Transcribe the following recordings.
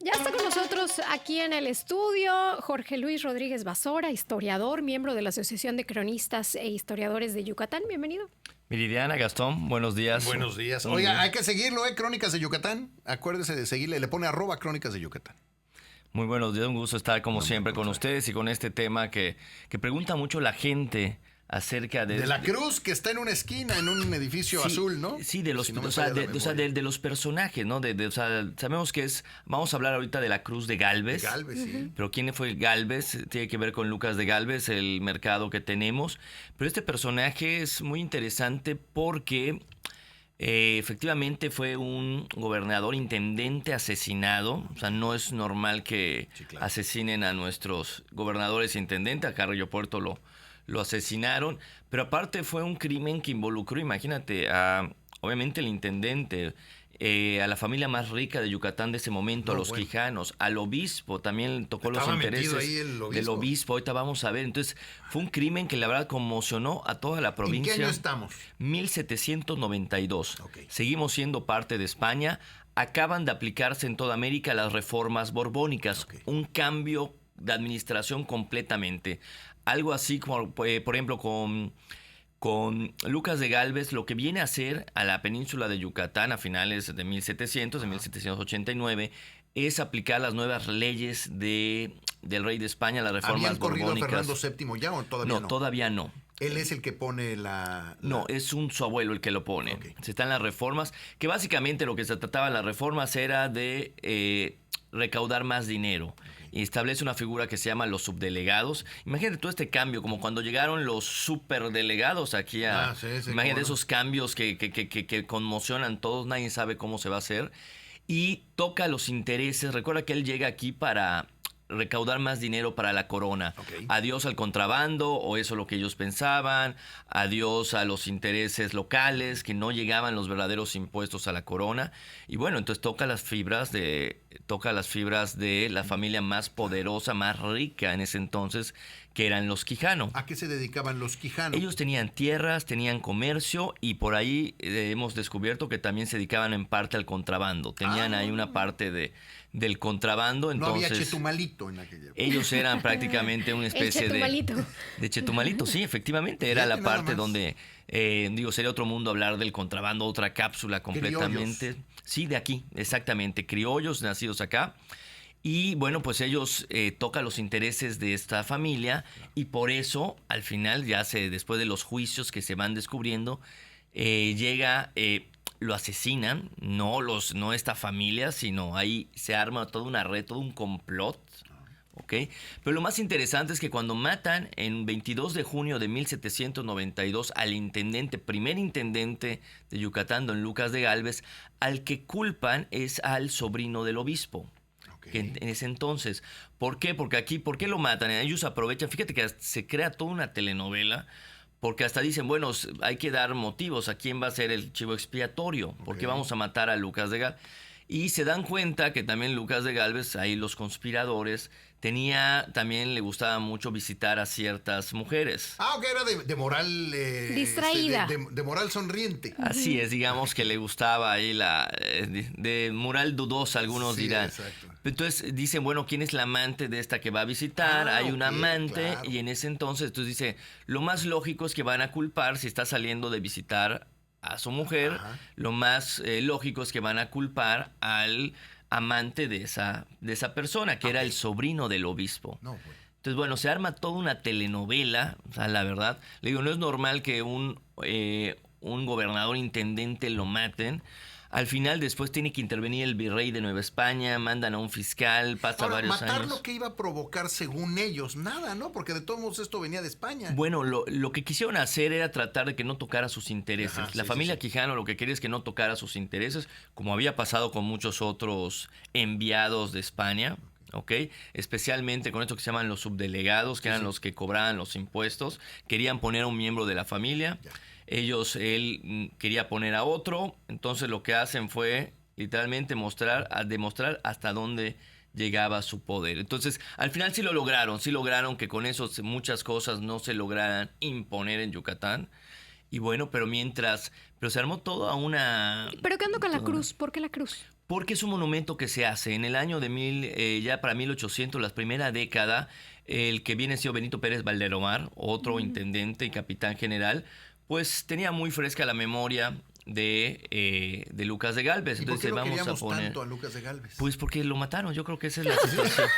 Ya está con nosotros aquí en el estudio Jorge Luis Rodríguez Basora, historiador, miembro de la Asociación de Cronistas e Historiadores de Yucatán. Bienvenido. Viridiana, Gastón, buenos días. Buenos días. Muy Oiga, bien. hay que seguirlo, Crónicas de Yucatán. Acuérdese de seguirle, le pone @Crónicas de Yucatán. Muy buenos días, un gusto estar como No, siempre no, con no, ustedes y con este tema que pregunta mucho la gente acerca De la cruz que está en una esquina, en un edificio Sí, azul, ¿no? Sí, de los, Si no me o sea, falla la de, o sea, memoria. de los personajes, ¿no? O sea, sabemos que vamos a hablar ahorita de la Cruz de Gálvez. De Gálvez, sí. Pero ¿quién fue Gálvez? Tiene que ver con Lucas de Gálvez, el mercado que tenemos. Pero este personaje es muy interesante porque efectivamente fue un gobernador intendente asesinado. O sea, no es normal que Sí, claro. asesinen a nuestros gobernadores e intendentes. A Carrillo Puerto lo asesinaron, pero aparte fue un crimen que involucró, imagínate, obviamente el intendente, a la familia más rica de Yucatán de ese momento, No, a los bueno. quijanos, al obispo, también tocó los Estaba metido intereses ahí el obispo. del obispo, ahorita vamos a ver. Entonces fue un crimen que la verdad conmocionó a toda la ¿En provincia. qué año estamos? 1792. Ok. Seguimos siendo parte de España. Acaban de aplicarse en toda América las reformas borbónicas. Ok. Un cambio de administración completamente. Algo así como, por ejemplo, con Lucas de Gálvez, lo que viene a hacer a la península de Yucatán a finales de 1700, de 1789, es aplicar las nuevas leyes del rey de España, las reformas ¿Habían corrido a borbónicas. Fernando VII ya o todavía no? No, todavía no. Él es el que pone la... No, es su abuelo el que lo pone. Ok. Se están las reformas, que básicamente lo que se trataba en las reformas era de recaudar más dinero. Y establece una figura que se llama los subdelegados. Imagínate todo este cambio, como cuando llegaron los superdelegados aquí a... Sí, sí, imagínate cómo no. esos cambios que conmocionan a todos, nadie sabe cómo se va a hacer. Y toca los intereses. Recuerda que él llega aquí para recaudar más dinero para la corona. Ok. Adiós al contrabando, o eso es lo que ellos pensaban. Adiós a los intereses locales, que no llegaban los verdaderos impuestos a la corona. Y bueno, entonces toca las fibras de la familia más poderosa, más rica en ese entonces, que eran los Quijano. ¿A qué se dedicaban los quijanos? Ellos tenían tierras, tenían comercio y por ahí hemos descubierto que también se dedicaban en parte al contrabando. Tenían ahí una parte del contrabando. No había Entonces, chetumalito en aquella época. ellos eran prácticamente una especie Chetumalito. de Chetumalito. Sí, efectivamente, era la Fíjate nada parte más. donde, sería otro mundo hablar del contrabando, otra cápsula completamente. Criollos. Sí, de aquí, exactamente, criollos nacidos acá. Y bueno, pues ellos tocan los intereses de esta familia y por eso al final, después de los juicios que se van descubriendo, lo asesinan, no esta familia, sino ahí se arma toda una red, todo un complot. ¿Ok? Pero lo más interesante es que cuando matan en 22 de junio de 1792 al primer intendente de Yucatán, don Lucas de Gálvez, al que culpan es al sobrino del obispo. Ok. Que en ese entonces. ¿Por qué? Porque aquí, ¿por qué lo matan? Ellos aprovechan, fíjate que se crea toda una telenovela, porque hasta dicen, bueno, hay que dar motivos, ¿a quién va a ser el chivo expiatorio? ¿Por qué Ok. vamos a matar a Lucas de Gálvez? Y se dan cuenta que también Lucas de Gálvez, ahí los conspiradores, también le gustaba mucho visitar a ciertas mujeres. Ok, era de moral... Distraída. De moral sonriente. Así es, digamos que le gustaba ahí de moral dudosa, algunos Sí, dirán. exacto. Entonces dicen, bueno, ¿quién es la amante de esta que va a visitar? Hay un ok, amante claro. y en ese entonces dice, lo más lógico es que van a culpar si está saliendo de visitar a su mujer, Ajá. lo más lógico es que van a culpar al amante de esa persona, que era el sobrino del obispo. No, bueno. Entonces, bueno, se arma toda una telenovela, o sea, la verdad. Le digo, no es normal que un gobernador intendente lo maten. Al final, después tiene que intervenir el virrey de Nueva España, mandan a un fiscal, pasa Ahora, varios matar años. lo que iba a provocar según ellos, nada, ¿no? Porque de todos modos esto venía de España. Bueno, lo que quisieron hacer era tratar de que no tocara sus intereses. Ajá, La sí, familia sí, sí. Quijano lo que quería es que no tocara sus intereses, como había pasado con muchos otros enviados de España, ¿ok? Especialmente con esto que se llaman los subdelegados, que eran los que cobraban los impuestos. Querían poner a un miembro de la familia. Ya. Él quería poner a otro, entonces lo que hacen fue literalmente demostrar hasta dónde llegaba su poder. Entonces, al final sí lograron que con eso muchas cosas no se lograran imponer en Yucatán. Y bueno, pero se armó toda una... ¿Pero qué ando con la cruz? ¿Por qué la cruz? Porque es un monumento que se hace en el año de ya para 1800, la primera década, el que viene siendo Benito Pérez Valderomar, otro intendente y capitán general, pues tenía muy fresca la memoria de Lucas de Gálvez. ¿Y por qué Entonces lo vamos a queríamos poner tanto a Lucas de Gálvez? Pues porque lo mataron, yo creo que esa es la situación.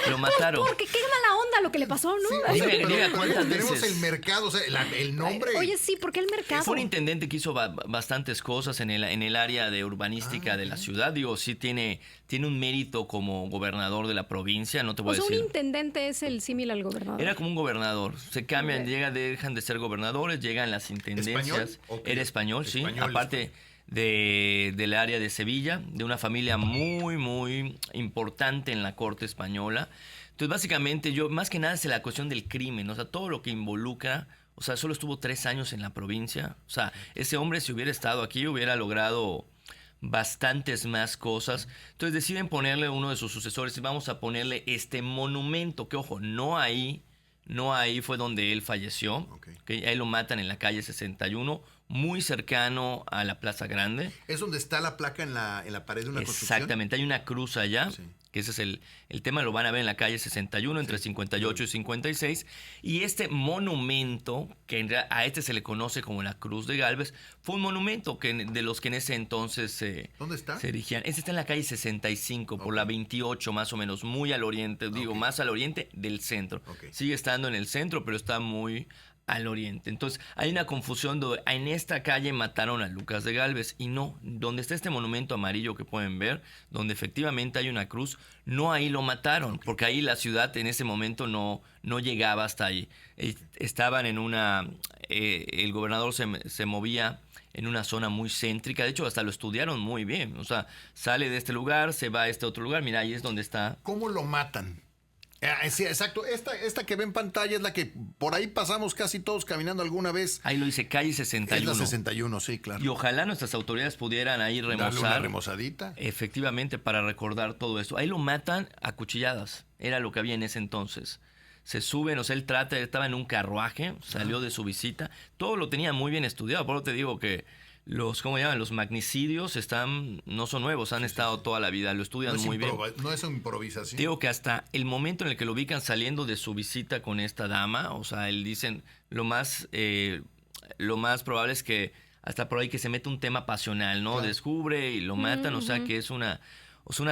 Lo mataron. Porque qué mala onda lo que le pasó, ¿no? Sí, Ay, o sea, Diga, pero ¿cuántas tenemos veces? el mercado, o sea, el nombre. Oye, sí, ¿por qué el mercado? Fue un intendente que hizo bastantes cosas en el área de urbanística de la ciudad. Digo, sí tiene un mérito como gobernador de la provincia, no te voy O sea, a un decir. intendente es el símil al gobernador. Era como un gobernador. Se cambian, Ok. dejan de ser gobernadores, llegan las intendencias. ¿Español? Ok. Era español, sí. Español, Aparte del área de Sevilla, de una familia muy, muy importante en la corte española. Entonces, básicamente, más que nada es la cuestión del crimen, o sea, todo lo que involucra. O sea, solo estuvo 3 años en la provincia. O sea, ese hombre, si hubiera estado aquí, hubiera logrado bastantes más cosas. Entonces deciden ponerle uno de sus sucesores y vamos a ponerle este monumento, que ojo, no ahí fue donde él falleció. Ok. Ahí lo matan en la calle 61, muy cercano a la Plaza Grande. Es donde está la placa en la pared de una construcción. Exactamente, hay una cruz allá, Sí. que ese es el tema, lo van a ver en la calle 61, entre 58 y 56. Y este monumento, que a este se le conoce como la Cruz de Gálvez, fue un monumento de los que en ese entonces ¿Dónde está? se erigían. Este está en la calle 65, por la 28 más o menos, muy al oriente, Ok. más al oriente del centro. Ok. Sigue estando en el centro, pero está muy al oriente. Entonces, hay una confusión de en esta calle mataron a Lucas de Gálvez y no, donde está este monumento amarillo que pueden ver, donde efectivamente hay una cruz, no ahí lo mataron, porque ahí la ciudad en ese momento no llegaba hasta ahí. Estaban en el gobernador se movía en una zona muy céntrica, de hecho hasta lo estudiaron muy bien, o sea, sale de este lugar, se va a este otro lugar, mira, ahí es donde está. ¿Cómo lo matan? Sí, exacto. Esta que ve en pantalla es la que por ahí pasamos casi todos caminando alguna vez. Ahí lo dice calle Es 61. la 61, sí, claro. Y ojalá nuestras autoridades pudieran ahí Darle una remozar. remozadita. Efectivamente, para recordar todo esto. Ahí lo matan a cuchilladas. Era lo que había en ese entonces. Se suben, o sea, estaba en un carruaje, salió de su visita. Todo lo tenía muy bien estudiado. Por eso te digo que ¿cómo llaman? Los magnicidios no son nuevos, han estado toda la vida, lo estudian muy bien. No es improvisación. Digo que hasta el momento en el que lo ubican saliendo de su visita con esta dama, o sea, él dicen, lo más probable es que hasta por ahí que se mete un tema pasional, ¿no? Claro. Descubre y lo matan, o sea, que es una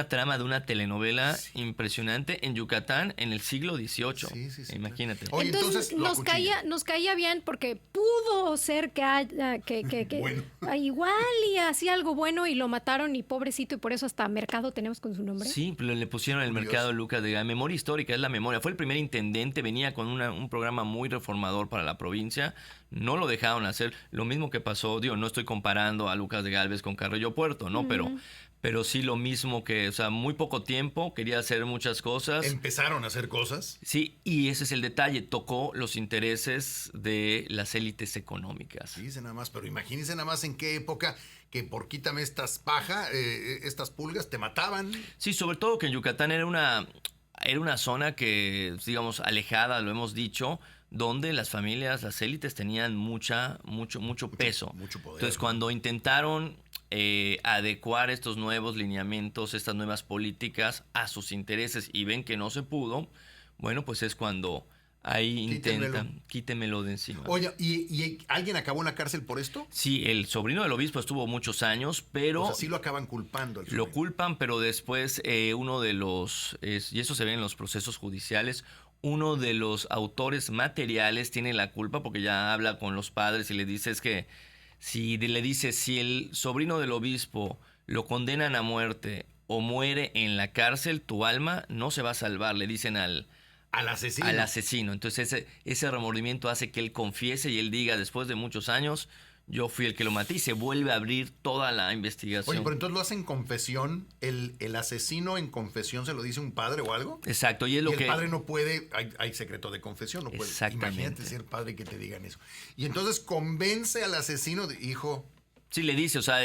trama de una telenovela impresionante en Yucatán en el siglo XVIII. Sí, Imagínate. Oye, entonces lo acuchillan. nos caía bien porque pudo ser que haya, Bueno. igual y hacía algo bueno y lo mataron y pobrecito y por eso hasta mercado tenemos con su nombre. Sí, le pusieron el Curioso. mercado Lucas de Gálvez. Memoria histórica es la memoria. Fue el primer intendente, venía con un programa muy reformador para la provincia. No lo dejaron hacer. Lo mismo que pasó, no estoy comparando a Lucas de Gálvez con Carrillo Puerto, ¿no? Pero sí lo mismo que, o sea, muy poco tiempo, quería hacer muchas cosas. Empezaron a hacer cosas. Sí, y ese es el detalle, tocó los intereses de las élites económicas. Fíjense nada más, pero imagínense nada más en qué época que por quítame estas estas pulgas, te mataban. Sí, sobre todo que en Yucatán era una zona que, digamos, alejada, lo hemos dicho, donde las familias, las élites tenían mucho peso. Mucho poder. Entonces, cuando intentaron adecuar estos nuevos lineamientos, estas nuevas políticas a sus intereses y ven que no se pudo, bueno, pues es cuando ahí intentan, quítemelo de encima. Oye, ¿y alguien acabó en la cárcel por esto? Sí, el sobrino del obispo estuvo muchos años, pero... O sea, sí lo acaban culpando. al Lo sobrino. culpan, pero después uno de los, y eso se ve en los procesos judiciales, uno de los autores materiales tiene la culpa porque ya habla con los padres y le dice si el sobrino del obispo lo condenan a muerte o muere en la cárcel, tu alma no se va a salvar, le dicen al asesino. Entonces ese remordimiento hace que él confiese y él diga después de muchos años, yo fui el que lo maté y se vuelve a abrir toda la investigación. Oye, pero entonces lo hace en confesión. ¿El asesino en confesión se lo dice un padre o algo? Exacto, y es lo Y el que... padre no puede, hay secreto de confesión, no puede. Exactamente. Imagínate ser padre y que te digan eso. Y entonces convence al asesino de, hijo, Sí, le dice, o sea,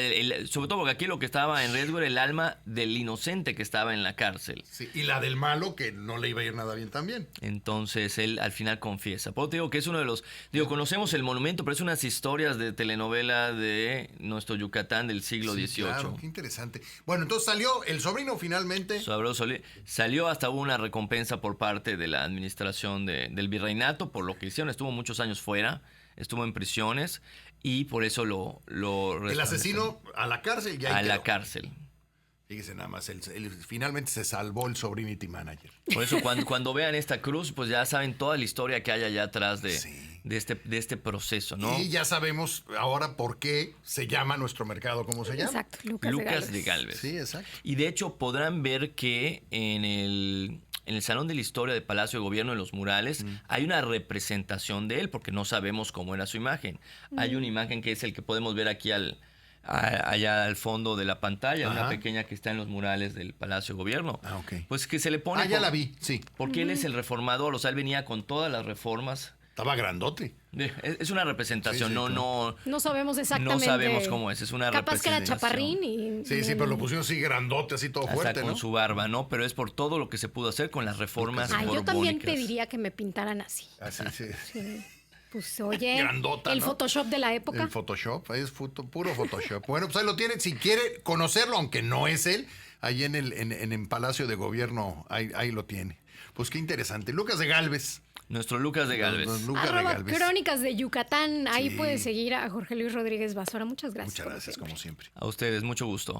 sobre todo porque aquí lo que estaba en riesgo era el alma del inocente que estaba en la cárcel. Sí, y la del malo que no le iba a ir nada bien también. Entonces él al final confiesa. Por eso te digo que es uno de los... Digo, conocemos el monumento, pero es unas historias de telenovela de nuestro Yucatán del siglo Sí, XVIII. claro, qué interesante. Bueno, entonces salió el sobrino finalmente. Salió hasta hubo una recompensa por parte de la administración del virreinato por lo que hicieron. Estuvo muchos años fuera, estuvo en prisiones y por eso lo El asesino a la cárcel ya a la cárcel. Fíjese nada más, él finalmente se salvó el sobrinity manager. Por eso cuando vean esta cruz, pues ya saben toda la historia que hay allá atrás de este proceso, ¿no? Y ya sabemos ahora por qué se llama nuestro mercado, ¿cómo se llama? Exacto, Lucas de Gálvez. Sí, exacto. Y de hecho podrán ver que en el Salón de la Historia del Palacio de Gobierno, en los murales, hay una representación de él, porque no sabemos cómo era su imagen. Hay una imagen que es el que podemos ver aquí allá al fondo de la pantalla, una pequeña que está en los murales del Palacio de Gobierno. Ah, ok. Pues que se le pone... Ya la vi, sí. Porque él es el reformador, o sea, él venía con todas las reformas. Estaba grandote. Es una representación, Sí, no sabemos exactamente. No sabemos cómo es una Capaz que era representación. chaparrín y... Sí, pero lo pusieron así grandote, así todo Hasta fuerte, con ¿no? su barba, ¿no? Pero es por todo lo que se pudo hacer con las reformas borbónicas. yo también pediría que me pintaran así. Así, sí. Sí. Pues oye, Grandota, el ¿no? Photoshop de la época. El Photoshop, es puro Photoshop. Bueno, pues ahí lo tienen. Si quiere conocerlo, aunque no es él, ahí en el Palacio de Gobierno, ahí lo tiene. Pues qué interesante. Lucas de Gálvez. Nuestro Lucas de Gálvez. Lucas de Gálvez. Crónicas de Yucatán. Ahí Sí. puedes seguir a Jorge Luis Rodríguez Basora. Muchas gracias. Muchas gracias, como siempre. A ustedes, mucho gusto.